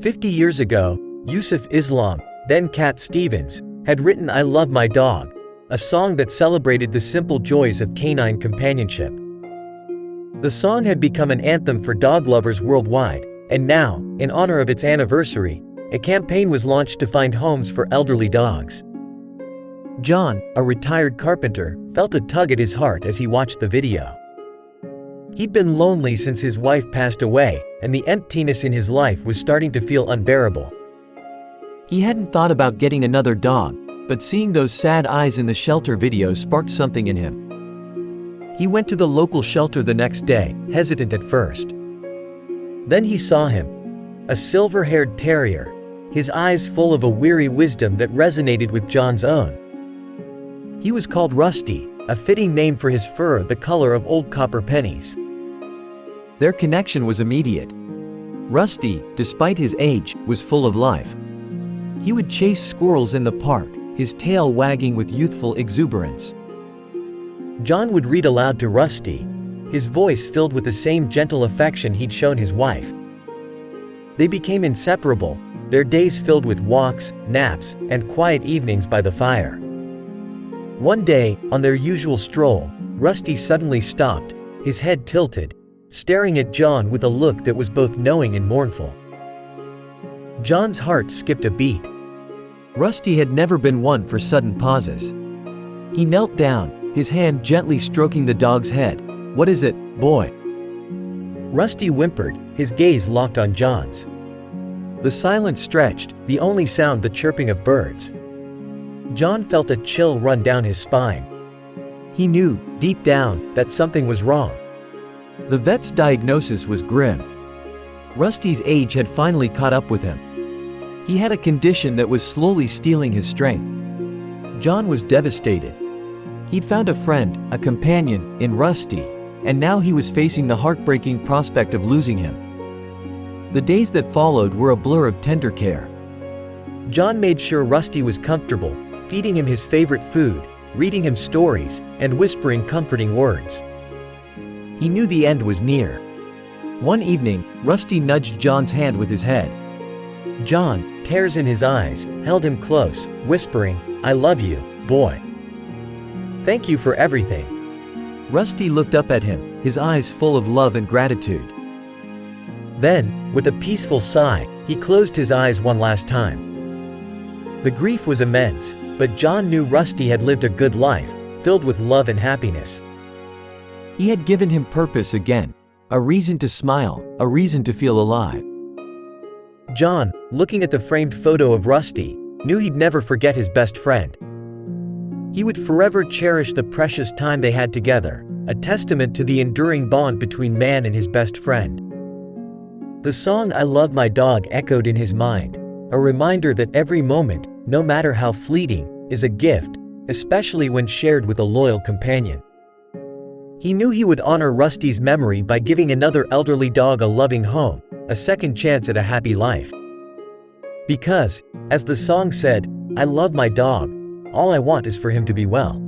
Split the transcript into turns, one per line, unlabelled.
50 years ago, Yusuf Islam, then Cat Stevens, had written "I Love My Dog," a song that celebrated the simple joys of canine companionship. The song had become an anthem for dog lovers worldwide, and now, in honor of its anniversary, a campaign was launched to find homes for elderly dogs. John, a retired carpenter, felt a tug at his heart as he watched the video. He'd been lonely since his wife passed away, and the emptiness in his life was starting to feel unbearable. He hadn't thought about getting another dog, but seeing those sad eyes in the shelter video sparked something in him. He went to the local shelter the next day, hesitant at first. Then he saw him. A silver-haired terrier, his eyes full of a weary wisdom that resonated with John's own. He was called Rusty, a fitting name for his fur the color of old copper pennies. Their connection was immediate. Rusty, despite his age, was full of life. He would chase squirrels in the park, his tail wagging with youthful exuberance. John would read aloud to Rusty, his voice filled with the same gentle affection he'd shown his wife. They became inseparable, their days filled with walks, naps, and quiet evenings by the fire. One day, on their usual stroll, Rusty suddenly stopped, his head tilted, staring at John with a look that was both knowing and mournful. John's heart skipped a beat. Rusty had never been one for sudden pauses. He knelt down, his hand gently stroking the dog's head. "What is it, boy?" Rusty whimpered, his gaze locked on John's. The silence stretched, the only sound the chirping of birds. John felt a chill run down his spine. He knew, deep down, that something was wrong. The vet's diagnosis was grim. Rusty's age had finally caught up with him. He had a condition that was slowly stealing his strength. John was devastated. He'd found a friend, a companion, in Rusty, and now he was facing the heartbreaking prospect of losing him. The days that followed were a blur of tender care. John made sure Rusty was comfortable, feeding him his favorite food, reading him stories, and whispering comforting words. He knew the end was near. One evening, Rusty nudged John's hand with his head. John, tears in his eyes, held him close, whispering, "I love you, boy. Thank you for everything." Rusty looked up at him, his eyes full of love and gratitude. Then, with a peaceful sigh, he closed his eyes one last time. The grief was immense, but John knew Rusty had lived a good life, filled with love and happiness. He had given him purpose again, a reason to smile, a reason to feel alive. John, looking at the framed photo of Rusty, knew he'd never forget his best friend. He would forever cherish the precious time they had together, a testament to the enduring bond between man and his best friend. The song "I Love My Dog" echoed in his mind, a reminder that every moment, no matter how fleeting, is a gift, especially when shared with a loyal companion. He knew he would honor Rusty's memory by giving another elderly dog a loving home, a second chance at a happy life. Because, as the song said, "I love my dog. All I want is for him to be well."